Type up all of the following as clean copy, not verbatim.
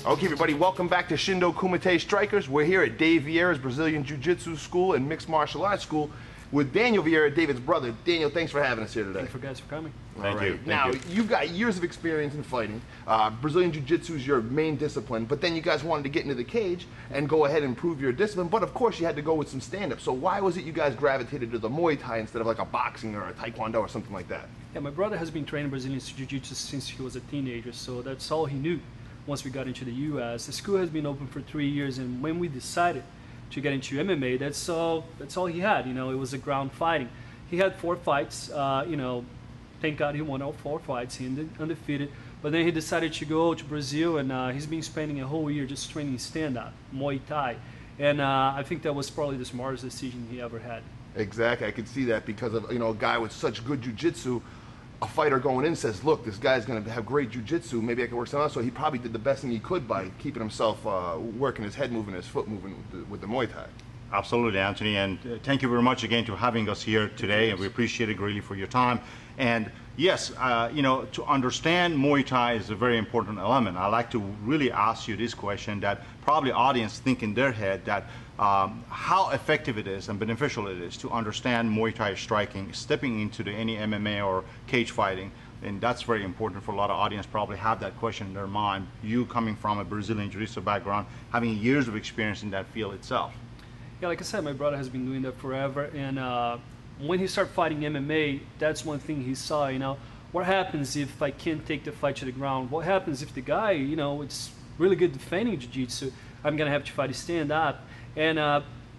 Okay, everybody, welcome back to Shindo Kumate Strykerz. We're here at Dave Vieira's Brazilian Jiu-Jitsu School and Mixed Martial Arts School with Daniel Vieira, David's brother. Daniel, thanks for having us here today. Thanks guys for coming. Thank you. Now, you've got years of experience in fighting. Brazilian Jiu-Jitsu is your main discipline, but then you guys wanted to get into the cage and go ahead and improve your discipline, but of course you had to go with some stand-up. So why was it you guys gravitated to the Muay Thai instead of like a boxing or a Taekwondo or something like that? Yeah, my brother has been training Brazilian Jiu-Jitsu since he was a teenager, so that's all he knew once we got into the U.S. The school has been open for 3 years, and when we decided to get into MMA, that's all he had. You know, it was a ground fighting. He had 4 fights. You know, thank God he won all 4 fights. He ended undefeated. But then he decided to go to Brazil, and he's been spending a whole year just training stand-up, Muay Thai. And I think that was probably the smartest decision he ever had. Exactly, I could see that because of, you know, a guy with such good jiu-jitsu. A fighter going in says, look, this guy's going to have great jiu-jitsu, maybe I can work something else. So he probably did the best thing he could by keeping himself working his head moving, his foot moving with the Muay Thai. Absolutely, Anthony, and thank you very much again for having us here today, and we appreciate it greatly for your time. And yes, you know, to understand Muay Thai is a very important element. I'd like to really ask you this question that probably audience think in their head that how effective it is and beneficial it is to understand Muay Thai striking, stepping into any MMA or cage fighting. And that's very important for a lot of audience probably have that question in their mind. You coming from a Brazilian Jiu-Jitsu background, having years of experience in that field itself. Yeah, like I said, my brother has been doing that forever, and when he started fighting MMA, that's one thing he saw, you know, what happens if I can't take the fight to the ground? What happens if the guy, you know, it's really good defending jiu-jitsu, I'm gonna have to fight to stand up. And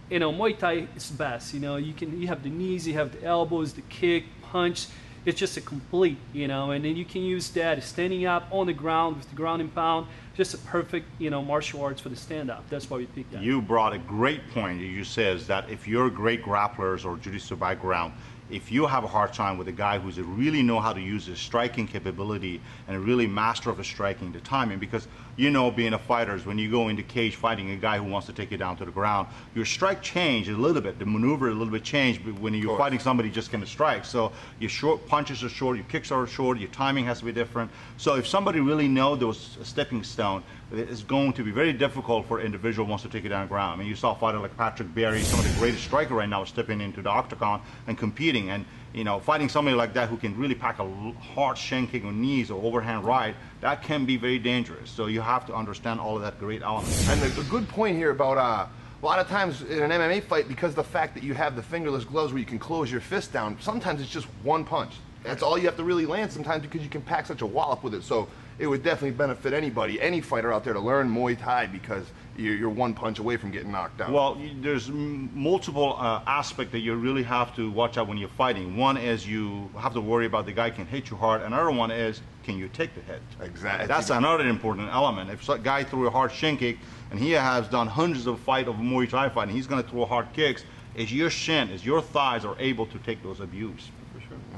you know, Muay Thai is best, you know, you have the knees, you have the elbows, the kick, punch, it's just a complete, you know, and then you can use that standing up on the ground with the ground and pound, just a perfect, you know, martial arts for the stand-up. That's why we picked that. You brought a great point. You says that if you're great grapplers or jiu-jitsu background, if you have a hard time with a guy who's really know how to use his striking capability and really master of his striking, the timing, because you know, being a fighter is when you go into cage fighting a guy who wants to take you down to the ground, your strike change a little bit, the maneuver a little bit changed when you're fighting somebody just going to strike. So your short punches are short, your kicks are short, your timing has to be different. So if somebody really know there was a stepping stone, it's going to be very difficult for an individual who wants to take you down the ground. I mean, you saw a fighter like Patrick Berry, some of the greatest striker right now, is stepping into the octagon and competing. And you know, fighting somebody like that who can really pack a hard shin kick on knees or overhand right, that can be very dangerous. So you have to understand all of that great elements. And the good point here about a lot of times in an MMA fight, because of the fact that you have the fingerless gloves where you can close your fist down, sometimes it's just one punch. That's all you have to really land sometimes because you can pack such a wallop with it. So it would definitely benefit anybody, any fighter out there to learn Muay Thai because you're one punch away from getting knocked down. Well, there's multiple aspects that you really have to watch out when you're fighting. One is you have to worry about the guy can hit you hard. Another one is, can you take the hit? Exactly. That's another important element. If a guy threw a hard shin kick, and he has done hundreds of fights of Muay Thai fighting, he's going to throw hard kicks, is your shin, is your thighs are able to take those abuse.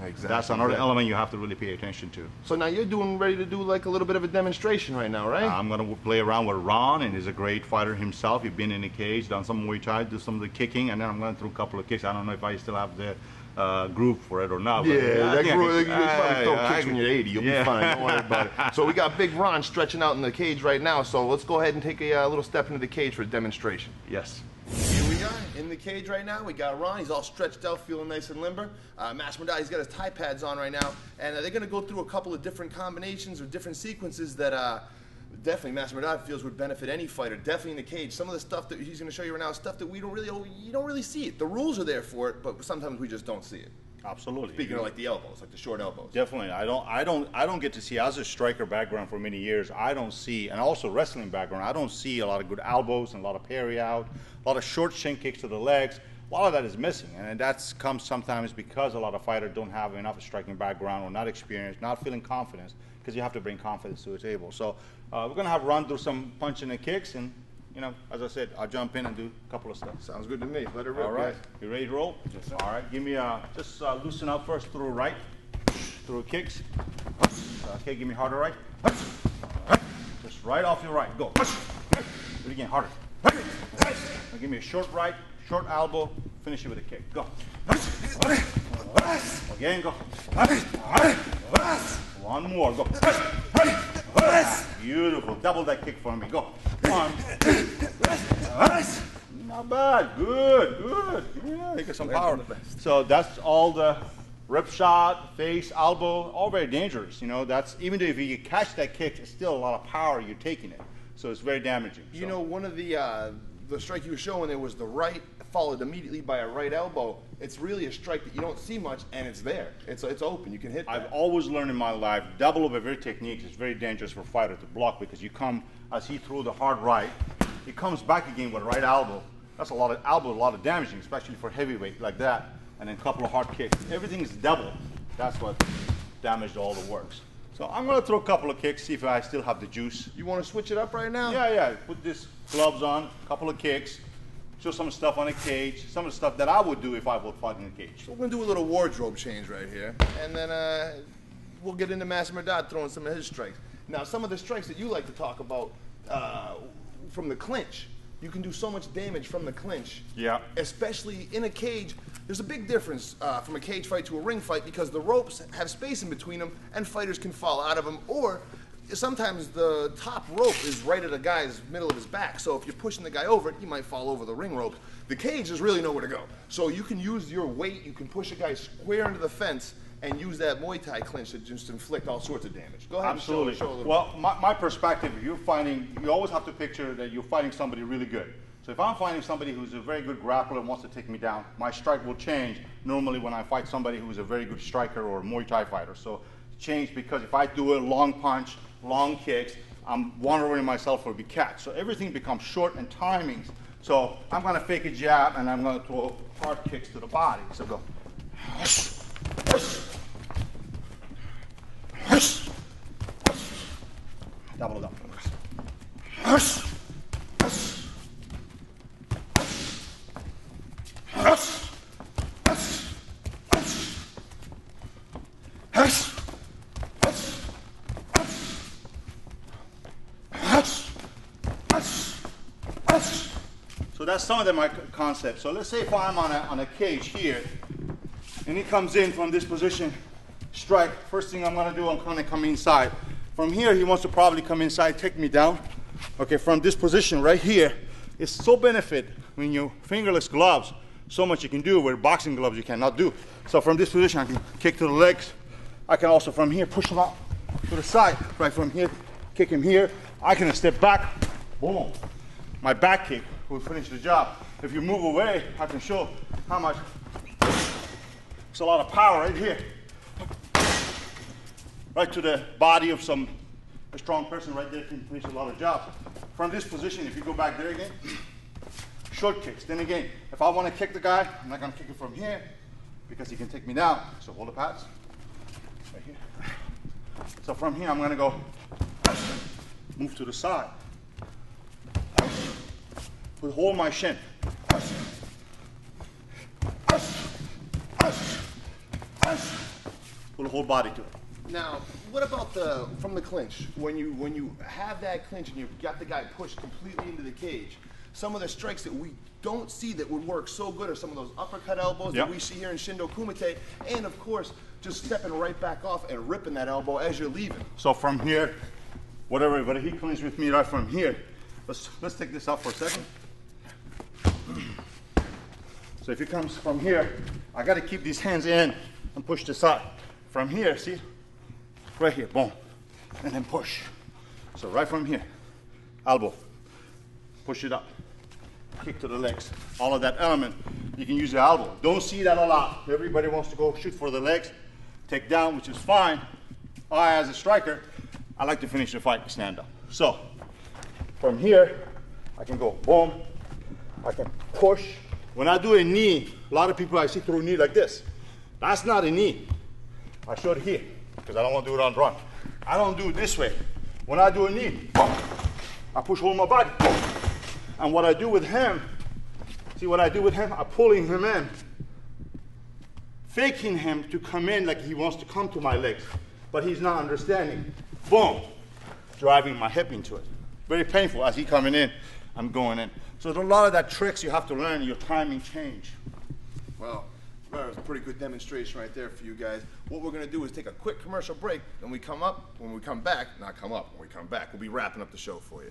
Exactly. That's another element you have to really pay attention to. So now you're ready to do like a little bit of a demonstration right now, right? I'm going to play around with Ron, and he's a great fighter himself. He's been in the cage, done some Muay Thai, do some of the kicking, and then I'm going to throw a couple of kicks. I don't know if I still have the groove for it or not. Yeah, that groove, you probably throw kicks when you're 80. You'll be fine. Don't worry about it. So we got Big Ron stretching out in the cage right now. So let's go ahead and take a little step into the cage for a demonstration. Yes. Here we are in the cage right now. We got Ron. He's all stretched out, feeling nice and limber. Mehrdad, he's got his Thai pads on right now, and they're going to go through a couple of different combinations or different sequences that definitely Mehrdad feels would benefit any fighter. Definitely in the cage. Some of the stuff that he's going to show you right now is stuff that you don't really see it. The rules are there for it, but sometimes we just don't see it. Absolutely. Speaking of like the elbows, like the short elbows. Definitely. I don't get to see, as a striker background for many years, I don't see, and also wrestling background, I don't see a lot of good elbows and a lot of parry out, a lot of short shin kicks to the legs. A lot of that is missing, and that comes sometimes because a lot of fighters don't have enough striking background or not experienced, not feeling confidence, because you have to bring confidence to the table. So we're going to have Ron do some punching and kicks, and you know, as I said, I'll jump in and do a couple of stuff. Sounds good to me. Let it rip. All right. Guys. You ready to roll? Yes, sir. All right. Give me just loosen up first through right, through kicks. Okay, give me harder right. Just right off your right. Go. Do it again, harder. Now give me a short right, short elbow. Finish it with a kick. Go. Again, go. One more. Go. Beautiful. Double that kick for me. Go. 1, 2, not bad. Good, good. Yeah, you get some power. So that's all the rip shot, face, elbow, all very dangerous. You know, that's, even though if you catch that kick, it's still a lot of power you're taking it. So it's very damaging. You know, one of the strike you were showing there was the right followed immediately by a right elbow. It's really a strike that you don't see much, and it's there. It's open. You can hit that. I've always learned in my life, double over very technique is very dangerous for a fighter to block, because you come, as he threw the hard right, he comes back again with a right elbow. That's a lot of elbow, a lot of damaging, especially for heavyweight like that. And then a couple of hard kicks. Everything is double. That's what damaged all the works. So I'm going to throw a couple of kicks, see if I still have the juice. You want to switch it up right now? Yeah, yeah. Put this gloves on, a couple of kicks, show some stuff on the cage, some of the stuff that I would do if I would fight in the cage. So we're going to do a little wardrobe change right here, and then we'll get into Mehrdad throwing some of his strikes. Now, some of the strikes that you like to talk about from the clinch. You can do so much damage from the clinch. Yeah. Especially in a cage. There's a big difference from a cage fight to a ring fight, because the ropes have space in between them and fighters can fall out of them, or sometimes the top rope is right at a guy's middle of his back. So if you're pushing the guy over it, he might fall over the ring rope. The cage, there's really nowhere to go. So you can use your weight, you can push a guy square into the fence and use that Muay Thai clinch to just inflict all sorts of damage. Go ahead. Absolutely. And show a little well, my perspective, you're fighting, you always have to picture that you're fighting somebody really good. So if I'm fighting somebody who's a very good grappler and wants to take me down, my strike will change normally when I fight somebody who's a very good striker or a Muay Thai fighter. So change, because if I do a long punch, long kicks, I'm wandering myself for a big catch. So everything becomes short and timings. So I'm going to fake a jab and I'm going to throw hard kicks to the body. So go. Double it up. So that's some of my concepts. So let's say if I'm on a cage here, and he comes in from this position, strike. First thing I'm going to do, I'm going to come inside. From here, he wants to probably come inside, take me down. Okay, from this position right here, it's so benefit when you fingerless gloves, so much you can do where boxing gloves you cannot do. So from this position, I can kick to the legs. I can also from here push him out to the side. Right from here, kick him here. I can step back, boom. My back kick will finish the job. If you move away, I can show how much. It's a lot of power right here. Right to the body of a strong person right there can finish a lot of jobs. From this position, if you go back there again, short kicks. Then again, if I want to kick the guy, I'm not going to kick it from here because he can take me down. So hold the pads right here. So from here, I'm going to go move to the side. Hold my shin. Pull the whole body to it. Now, what about from the clinch? When you have that clinch and you've got the guy pushed completely into the cage, some of the strikes that we don't see that would work so good are some of those uppercut elbows that we see here in Shindo Kumate, and of course, just stepping right back off and ripping that elbow as you're leaving. So from here, whatever, but he clinches with me right from here. Let's take this out for a second. So if he comes from here, I got to keep these hands in and push this out. From here, see? Right here, boom. And then push. So right from here, elbow. Push it up. Kick to the legs. All of that element, you can use the elbow. Don't see that a lot. Everybody wants to go shoot for the legs, take down, which is fine. I, as a striker, I like to finish the fight with stand up. So from here, I can go boom. I can push. When I do a knee, a lot of people I see throw a knee like this. That's not a knee. I show it here because I don't want to do it on run. I don't do it this way. When I do a knee, I push all my body. And what I do with him, see what I do with him? I'm pulling him in, faking him to come in like he wants to come to my legs, but he's not understanding. Boom, driving my hip into it. Very painful. As he coming in, I'm going in. So there's a lot of that tricks you have to learn, your timing change. Well, That was a pretty good demonstration right there for you guys. What we're gonna do is take a quick commercial break, and when we come back, we'll be wrapping up the show for you.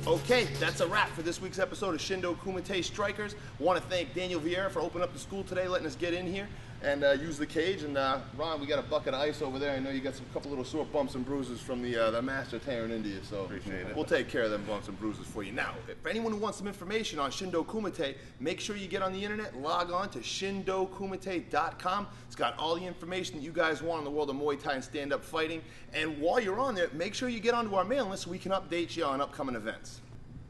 Okay, that's a wrap for this week's episode of Shindo Kumate Strykerz. I want to thank Daniel Vieira for opening up the school today, letting us get in here and use the cage. And Ron, we got a bucket of ice over there. I know you got couple little sore bumps and bruises from the master tearing into you, so appreciate it. We'll take care of them bumps and bruises for you. Now, if anyone who wants some information on Shindo Kumate, make sure you get on the internet, log on to shindokumate.com. It's got all the information that you guys want in the world of Muay Thai and stand-up fighting. And while you're on there, make sure you get onto our mailing list so we can update you on upcoming events.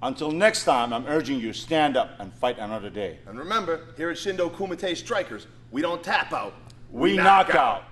Until next time, I'm urging you, stand up and fight another day. And remember, here at Shindo Kumate Strykerz, we don't tap out, We knock out.